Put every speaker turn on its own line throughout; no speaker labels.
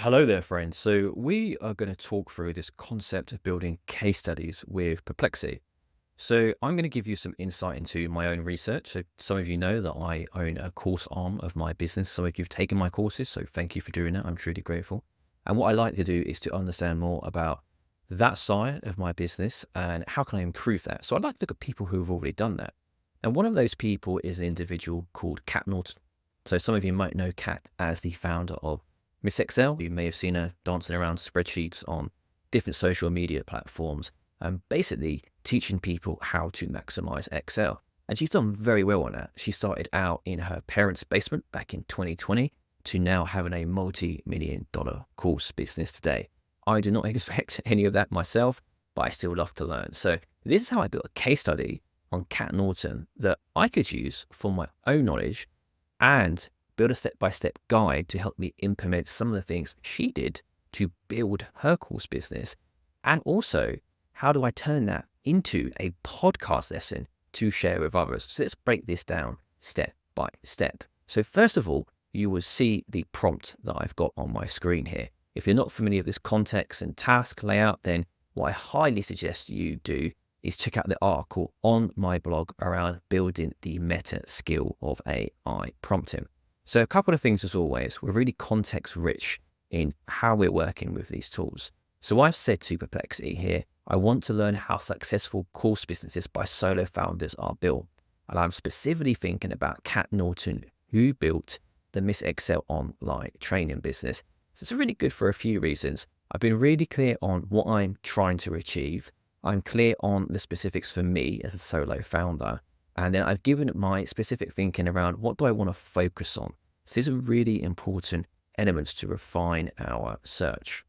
Hello there, friends. So we are going to talk through this concept of building case studies with Perplexity. So I'm going to give you some insight into my own research. So some of you know that I own a course arm of my business. Some of you've taken my courses, so thank you for doing that. I'm truly grateful. And what I like to do is to understand more about that side of my business and how can I improve that. So I'd like to look at people who have already done that. And one of those people is an individual called Kat Norton. So some of you might know Kat as the founder of Miss Excel. You may have seen her dancing around spreadsheets on different social media platforms and basically teaching people how to maximize Excel. And she's done very well on that. She started out in her parents' basement back in 2020 to now having a multi-million-dollar course business today. I do not expect any of that myself, but I still love to learn. So this is how I built a case study on Kat Norton that I could use for my own knowledge and build a step-by-step guide to help me implement some of the things she did to build her course business. And also, how do I turn that into a podcast lesson to share with others? So let's break this down step by step. So first of all, you will see the prompt that I've got on my screen here. If you're not familiar with this context and task layout, then what I highly suggest you do is check out the article on my blog around building the meta skill of AI prompting. So a couple of things as always, we're really context rich in how we're working with these tools. So I've said to Perplexity here, I want to learn how successful course businesses by solo founders are built. And I'm specifically thinking about Kat Norton, who built the Miss Excel online training business. So it's really good for a few reasons. I've been really clear on what I'm trying to achieve. I'm clear on the specifics for me as a solo founder. And then I've given my specific thinking around what do I want to focus on. So these are really important elements to refine our search.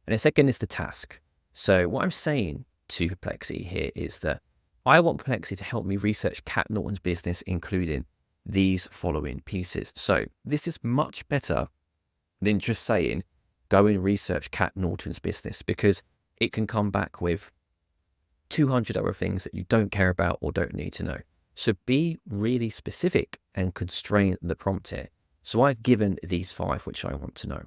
And the second is the task. So what I'm saying to Perplexity here is that I want Perplexity to help me research Kat Norton's business, including these following pieces. So this is much better than just saying, go and research Kat Norton's business, because it can come back with 200 other things that you don't care about or don't need to know. So be really specific and constrain the prompt here. So I've given these 5 which I want to know.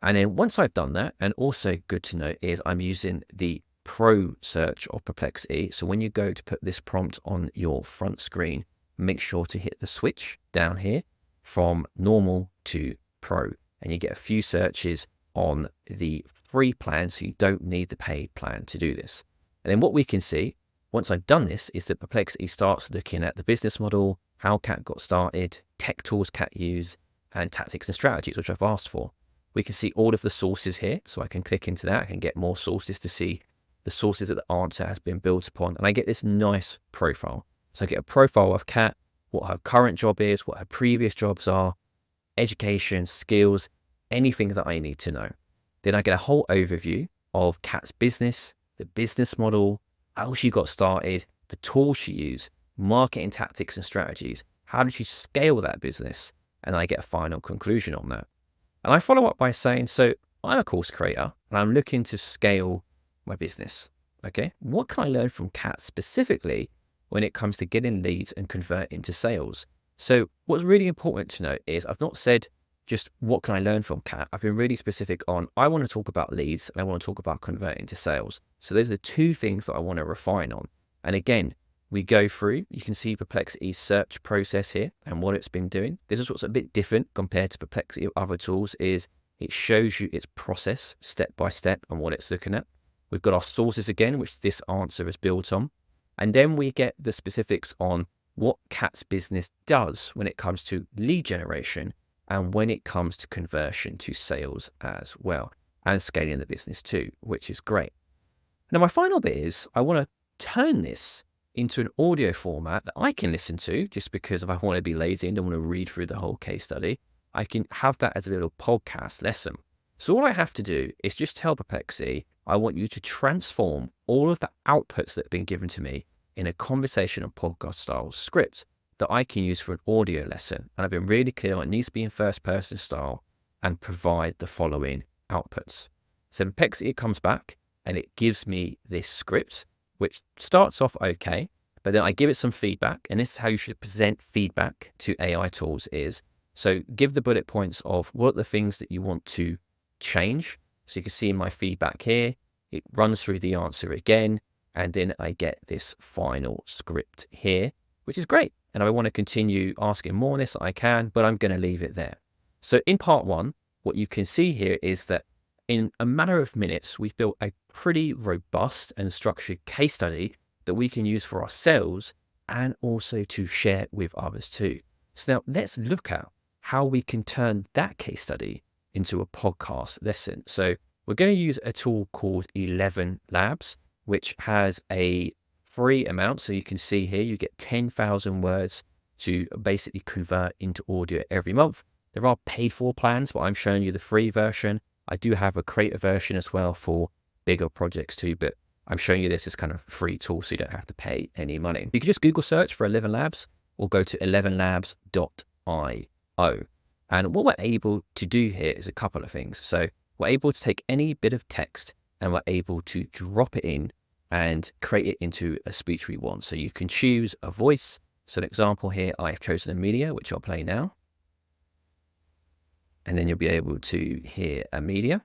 And then once I've done that, and also good to know is I'm using the Pro search of Perplexity. So when you go to put this prompt on your front screen, make sure to hit the switch down here from normal to Pro. And you get a few searches on the free plan, so you don't need the paid plan to do this. And then what we can see, once I've done this, is that Perplexity starts looking at the business model, how Kat got started, tech tools Kat use, and tactics and strategies, which I've asked for. We can see all of the sources here, so I can click into that. I can get more sources to see the sources that the answer has been built upon, and I get this nice profile. So I get a profile of Kat, what her current job is, what her previous jobs are, education, skills, anything that I need to know. Then I get a whole overview of Kat's business, the business model, how she got started, the tools she used, marketing tactics and strategies. How did she scale that business? And I get a final conclusion on that. And I follow up by saying, so I'm a course creator and I'm looking to scale my business. Okay, what can I learn from Kat specifically when it comes to getting leads and converting to sales? So what's really important to note is I've not said just what can I learn from Kat. I've been really specific on, I want to talk about leads and I want to talk about converting to sales. So those are 2 things that I want to refine on. And again, we go through, you can see Perplexity's search process here and what it's been doing. This is what's a bit different compared to Perplexity or other tools, is it shows you its process step by step and what it's looking at. We've got our sources again, which this answer is built on. And then we get the specifics on what Kat's business does when it comes to lead generation and when it comes to conversion to sales as well, and scaling the business too, which is great. Now, my final bit is I want to turn this into an audio format that I can listen to, just because if I want to be lazy and don't want to read through the whole case study, I can have that as a little podcast lesson. So all I have to do is just tell Perplexity, I want you to transform all of the outputs that have been given to me in a conversation and podcast style script that I can use for an audio lesson. And I've been really clear on it needs to be in first person style and provide the following outputs. So Perplexity comes back and it gives me this script, which starts off okay, but then I give it some feedback. And this is how you should present feedback to AI tools is, so give the bullet points of what are the things that you want to change. So you can see in my feedback here, it runs through the answer again, and then I get this final script here, which is great. And I want to continue asking more on this, I can, but I'm going to leave it there. So in part one, what you can see here is that in a matter of minutes, we've built a pretty robust and structured case study that we can use for ourselves and also to share with others too. So now let's look at how we can turn that case study into a podcast lesson. So we're going to use a tool called 11 Labs, which has a free amount. So you can see here, you get 10,000 words to basically convert into audio every month. There are paid for plans, but I'm showing you the free version. I do have a creator version as well for bigger projects too, but I'm showing you this as kind of a free tool so you don't have to pay any money. You can just Google search for 11 Labs or go to 11labs.io. And what we're able to do here is a couple of things. So we're able to take any bit of text and we're able to drop it in and create it into a speech we want. So you can choose a voice. So an example here, I've chosen a media, which I'll play now. And then you'll be able to hear a media.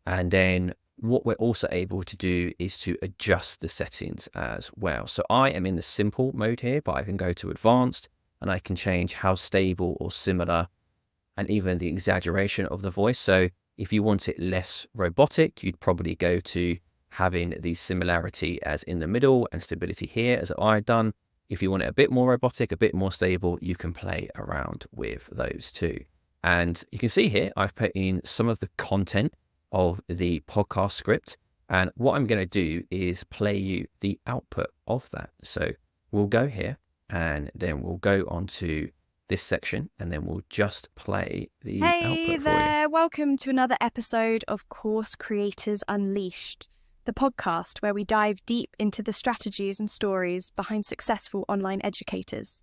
And then what we're also able to do is to adjust the settings as well. So I am in the simple mode here, but I can go to advanced and I can change how stable or similar and even the exaggeration of the voice. So if you want it less robotic, you'd probably go to having the similarity as in the middle and stability here as I've done. If you want it a bit more robotic, a bit more stable, you can play around with those too. And you can see here, I've put in some of the content of the podcast script. And what I'm going to do is play you the output of that. So we'll go here and then we'll go on to this section and then we'll just play the output for you.
Hey there, welcome to another episode of Course Creators Unleashed, the podcast where we dive deep into the strategies and stories behind successful online educators.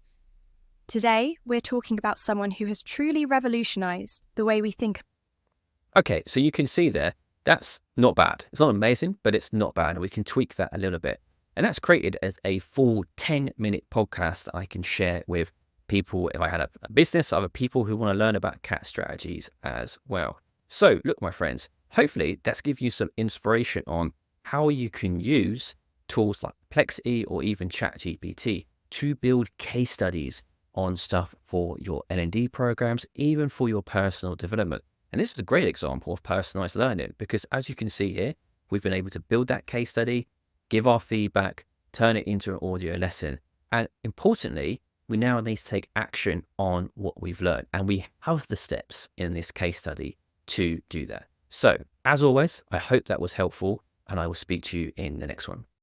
Today, we're talking about someone who has truly revolutionized the way we think.
Okay, so you can see there, that's not bad. It's not amazing, but it's not bad. And we can tweak that a little bit. And that's created as a full 10-minute podcast that I can share with people. If I had a business, other people who want to learn about CAT strategies as well. So look, my friends, hopefully that's given you some inspiration on how you can use tools like Perplexity or even ChatGPT to build case studies on stuff for your L&D programs, even for your personal development. And this is a great example of personalized learning because as you can see here, we've been able to build that case study, give our feedback, turn it into an audio lesson. And importantly, we now need to take action on what we've learned. And we have the steps in this case study to do that. So as always, I hope that was helpful and I will speak to you in the next one.